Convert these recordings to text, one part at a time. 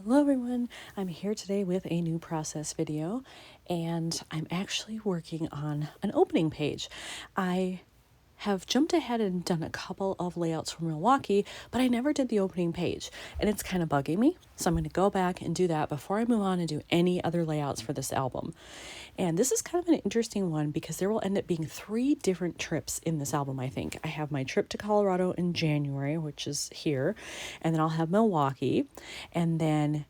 Hello everyone, I'm here today with a new process video and I'm actually working on an opening page. I have jumped ahead and done a couple of layouts for Milwaukee, but I never did the opening page and it's kind of bugging me. So I'm going to go back and do that before I move on and do any other layouts for this album. And this is kind of an interesting one because there will end up being 3 different trips in this album, I think. I have my trip to Colorado in January, which is here, and then I'll have Milwaukee, and then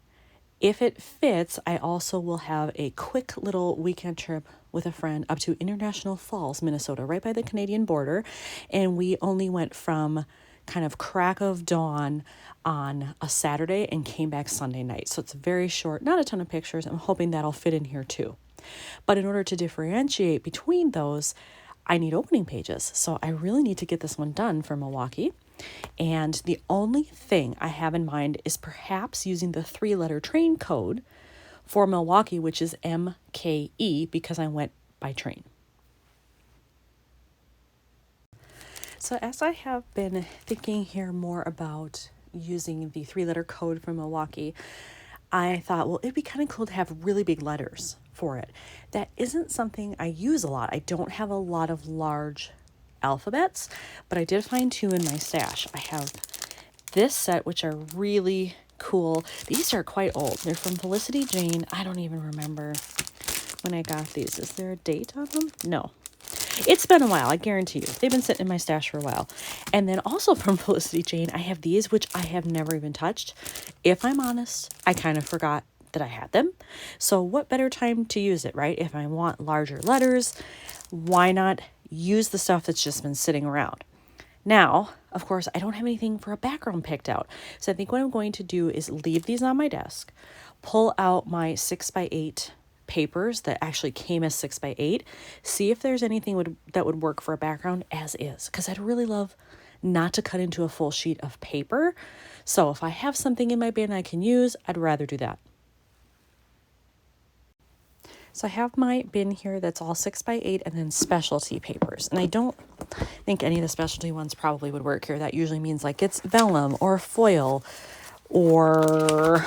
if it fits, I also will have a quick little weekend trip with a friend up to International Falls, Minnesota, right by the Canadian border. And we only went from kind of crack of dawn on a Saturday and came back Sunday night. So it's very short, not a ton of pictures. I'm hoping that'll fit in here too. But in order to differentiate between those, I need opening pages. So I really need to get this one done for Milwaukee. And the only thing I have in mind is perhaps using the 3-letter train code for Milwaukee, which is MKE, because I went by train. So as I have been thinking here more about using the 3-letter code for Milwaukee, I thought, well, it'd be kind of cool to have really big letters for it. That isn't something I use a lot. I don't have a lot of large alphabets, but I did find 2 in my stash. I have this set, which are really cool. These are quite old. They're from Felicity Jane. I don't even remember when I got these. Is there a date on them? No. It's been a while, I guarantee you. They've been sitting in my stash for a while. And then also from Felicity Jane, I have these, which I have never even touched. If I'm honest, I kind of forgot that I had them. So what better time to use it, right? If I want larger letters, why not use the stuff that's just been sitting around? Now, of course, I don't have anything for a background picked out. So I think what I'm going to do is leave these on my desk, pull out my 6x8 papers that actually came as 6x8, see if there's anything that would work for a background as is, because I'd really love not to cut into a full sheet of paper. So if I have something in my bin I can use, I'd rather do that. So I have my bin here that's all 6x8 and then specialty papers. And I don't think any of the specialty ones probably would work here. That usually means like it's vellum or foil or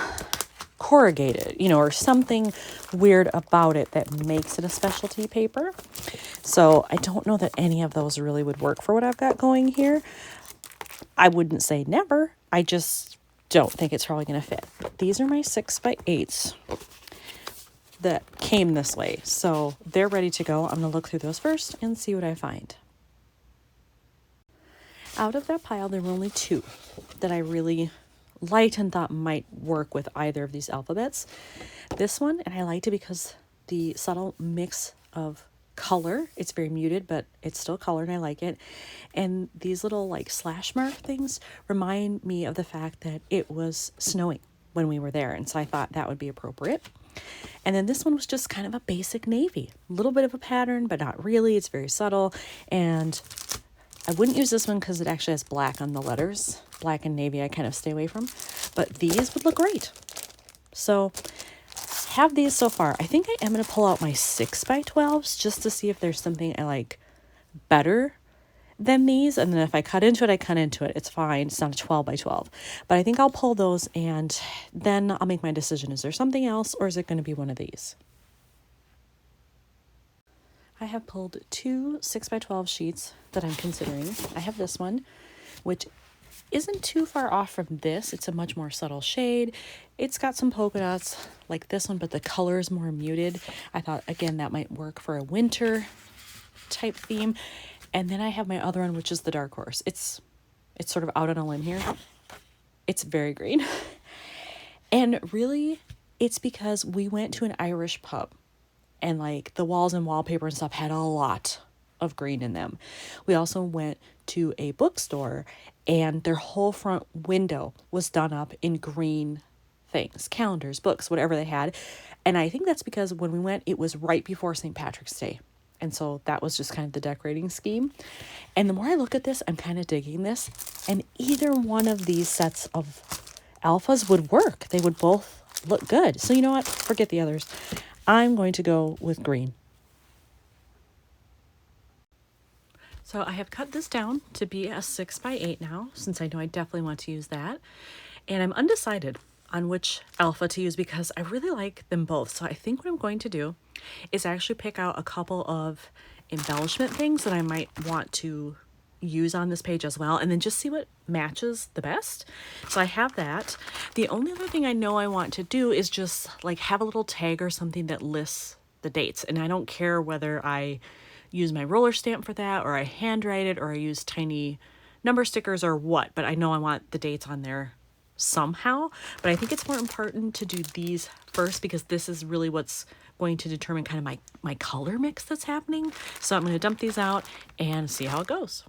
corrugated, or something weird about it that makes it a specialty paper. So I don't know that any of those really would work for what I've got going here. I wouldn't say never. I just don't think it's probably going to fit. These are my 6x8s that came this way. So they're ready to go. I'm going to look through those first and see what I find. Out of that pile, there were only 2 that I really liked and thought might work with either of these alphabets. This one, and I liked it because the subtle mix of color, it's very muted, but it's still color and I like it. And these little like slash mark things remind me of the fact that it was snowing when we were there. And so I thought that would be appropriate. And then this one was just kind of a basic navy, a little bit of a pattern, but not really. It's very subtle. And I wouldn't use this one because it actually has black on the letters. Black and navy I kind of stay away from, but these would look great. So have these so far. I think I am going to pull out my 6x12s just to see if there's something I like better than these. And then if I cut into it, I cut into it. It's fine. It's not a 12x12, but I think I'll pull those and then I'll make my decision. Is there something else or is it going to be one of these? I have pulled 2 6x12 sheets that I'm considering. I have this one, which isn't too far off from this. It's a much more subtle shade. It's got some polka dots like this one, but the color is more muted. I thought, again, that might work for a winter type theme. And then I have my other one, which is the dark horse. It's sort of out on a limb here. It's very green. And really, it's because we went to an Irish pub and like the walls and wallpaper and stuff had a lot of green in them. We also went to a bookstore and their whole front window was done up in green things, calendars, books, whatever they had. And I think that's because when we went, it was right before St. Patrick's Day. And so that was just kind of the decorating scheme. And the more I look at this, I'm kind of digging this. And either one of these sets of alphas would work. They would both look good. So you know what? Forget the others. I'm going to go with green. So I have cut this down to be a 6x8 now, since I know I definitely want to use that. And I'm undecided. on which alpha to use because I really like them both. So I think what I'm going to do is actually pick out a couple of embellishment things that I might want to use on this page as well, and then just see what matches the best. So I have that. The only other thing I know I want to do is just like have a little tag or something that lists the dates, and I don't care whether I use my roller stamp for that or I handwrite it or I use tiny number stickers or what, but I know I want the dates on there somehow. But I think it's more important to do these first because this is really what's going to determine kind of my color mix that's happening. So I'm going to dump these out and see how it goes.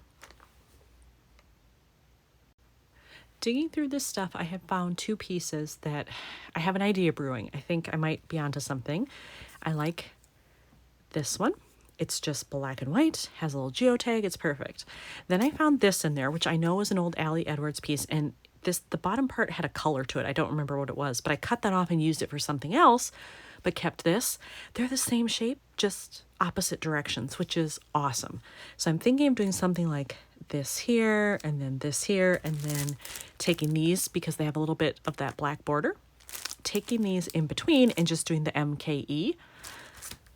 Digging through this stuff, I have found two pieces that I have an idea brewing. I think I might be onto something. I like this one. It's just black and white, has a little geotag, it's perfect. Then I found this in there, which I know is an old Allie Edwards piece, and the bottom part had a color to it. I don't remember what it was, but I cut that off and used it for something else, but kept this. They're the same shape, just opposite directions, which is awesome. So I'm thinking of doing something like this here, and then this here, and then taking these, because they have a little bit of that black border, taking these in between and just doing the MKE.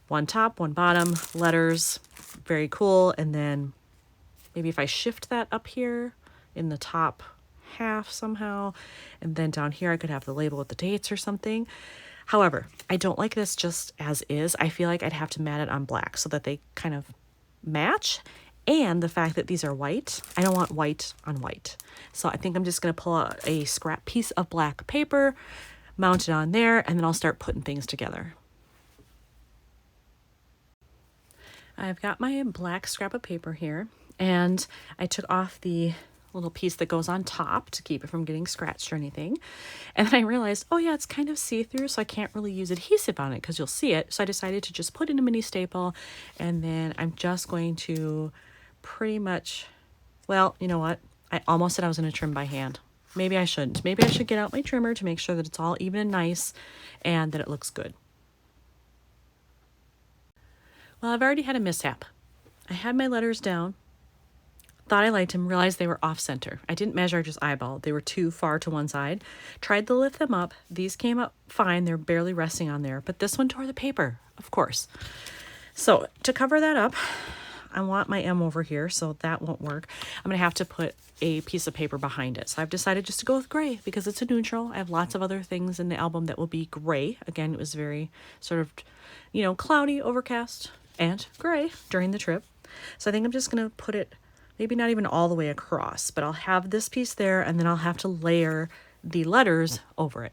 One top, one bottom, letters, very cool. And then maybe if I shift that up here in the top half somehow, and then down here I could have the label with the dates or something. However, I don't like this just as is. I feel like I'd have to mat it on black so that they kind of match. And the fact that these are white, I don't want white on white. So I think I'm just going to pull out a scrap piece of black paper, mount it on there, and then I'll start putting things together. I've got my black scrap of paper here, and I took off the little piece that goes on top to keep it from getting scratched or anything. And then I realized, oh yeah, it's kind of see-through, so I can't really use adhesive on it because you'll see it. So I decided to just put in a mini staple, and then I'm just going to pretty much, well, you know what? I almost said I was going to trim by hand. Maybe I shouldn't. Maybe I should get out my trimmer to make sure that it's all even and nice and that it looks good. Well, I've already had a mishap. I had my letters down, thought I liked them, realized they were off center. I didn't measure, I just eyeballed. They were too far to one side. Tried to lift them up. These came up fine. They're barely resting on there, but this one tore the paper, of course. So to cover that up, I want my M over here, so that won't work. I'm going to have to put a piece of paper behind it. So I've decided just to go with gray because it's a neutral. I have lots of other things in the album that will be gray. Again, it was very sort of, cloudy, overcast, and gray during the trip. So I think I'm just going to put it maybe not even all the way across, but I'll have this piece there, and then I'll have to layer the letters over it.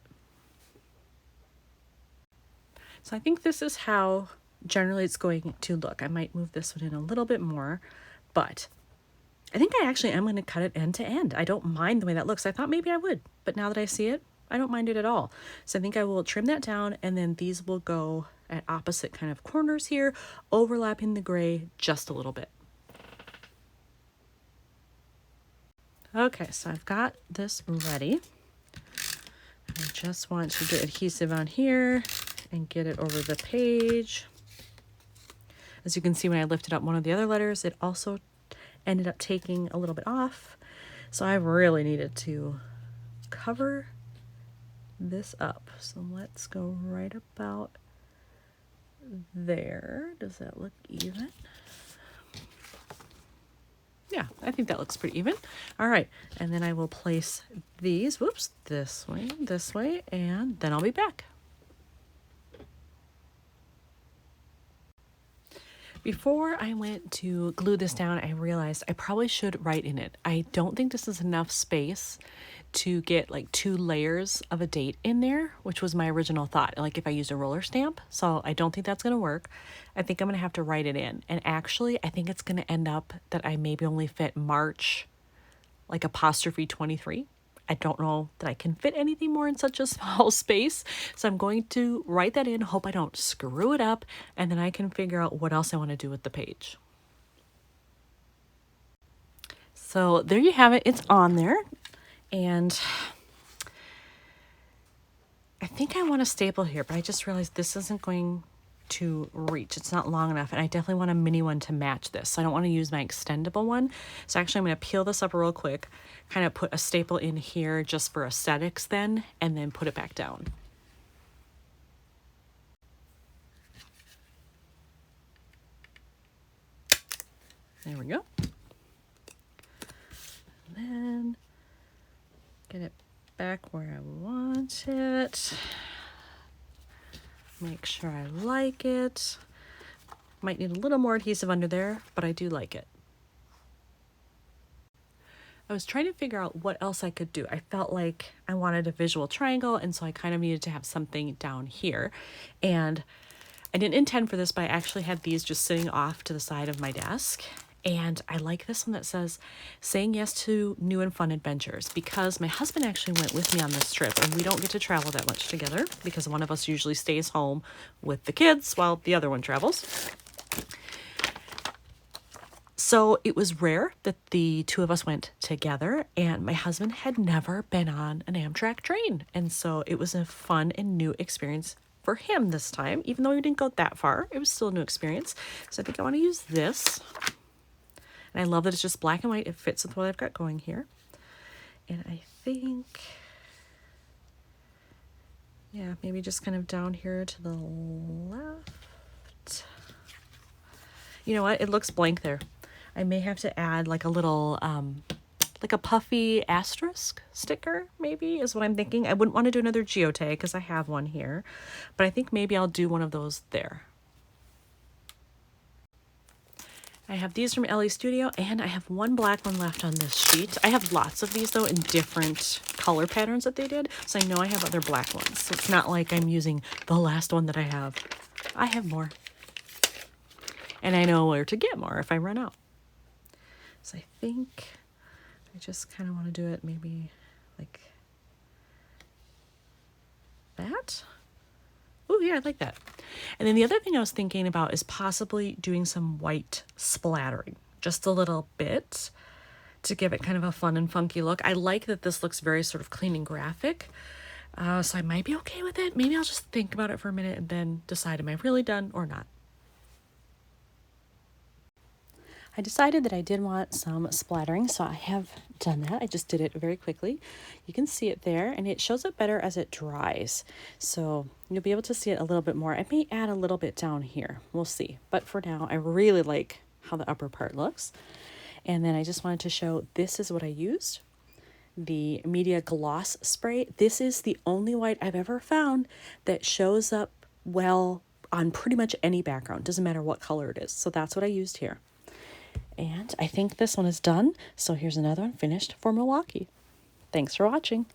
So I think this is how generally it's going to look. I might move this one in a little bit more, but I think I actually am going to cut it end to end. I don't mind the way that looks. I thought maybe I would, but now that I see it, I don't mind it at all. So I think I will trim that down, and then these will go at opposite kind of corners here, overlapping the gray just a little bit. Okay, so I've got this ready. I just want to get adhesive on here and get it over the page. As you can see, when I lifted up one of the other letters, it also ended up taking a little bit off. So I really needed to cover this up. So let's go right about there. Does that look even? Yeah, I think that looks pretty even. All right, and then I will place these, this way, and then I'll be back. Before I went to glue this down, I realized I probably should write in it. I don't think this is enough space to get like 2 layers of a date in there, which was my original thought, like if I used a roller stamp. So I don't think that's going to work. I think I'm going to have to write it in. And actually, I think it's going to end up that I maybe only fit March, like apostrophe 23. I don't know that I can fit anything more in such a small space. So I'm going to write that in, hope I don't screw it up, and then I can figure out what else I want to do with the page. So there you have it. It's on there. And I think I want to staple here, but I just realized this isn't going to reach. It's not long enough, and I definitely want a mini one to match this. So I don't want to use my extendable one. So actually I'm going to peel this up real quick, kind of put a staple in here just for aesthetics then, and then put it back down. There we go. And then get it back where I want it. Make sure I like it. Might need a little more adhesive under there, but I do like it. I was trying to figure out what else I could do. I felt like I wanted a visual triangle, and so I kind of needed to have something down here. And I didn't intend for this, but I actually had these just sitting off to the side of my desk. And I like this one that says, saying yes to new and fun adventures, because my husband actually went with me on this trip, and we don't get to travel that much together because one of us usually stays home with the kids while the other one travels. So it was rare that the two of us went together, and my husband had never been on an Amtrak train. And so it was a fun and new experience for him this time. Even though we didn't go that far, it was still a new experience. So I think I want to use this. And I love that it's just black and white. It fits with what I've got going here. And I think, yeah, maybe just kind of down here to the left. You know what? It looks blank there. I may have to add like a little, like a puffy asterisk sticker, maybe, is what I'm thinking. I wouldn't want to do another geotag because I have one here. But I think maybe I'll do one of those there. I have these from LA Studio, and I have one black one left on this sheet. I have lots of these, though, in different color patterns that they did, so I know I have other black ones. So it's not like I'm using the last one that I have. I have more. And I know where to get more if I run out. So I think I just kind of want to do it maybe like that. Oh, yeah, I like that. And then the other thing I was thinking about is possibly doing some white splattering, just a little bit, to give it kind of a fun and funky look. I like that this looks very sort of clean and graphic, so I might be okay with it. Maybe I'll just think about it for a minute and then decide, am I really done or not? I decided that I did want some splattering, so I have done that. I just did it very quickly. You can see it there, and it shows up better as it dries. So you'll be able to see it a little bit more. I may add a little bit down here. We'll see. But for now, I really like how the upper part looks. And then I just wanted to show, this is what I used. The Media Gloss Spray. This is the only white I've ever found that shows up well on pretty much any background. Doesn't matter what color it is. So that's what I used here. And I think this one is done. So here's another one finished for Milwaukee. Thanks for watching.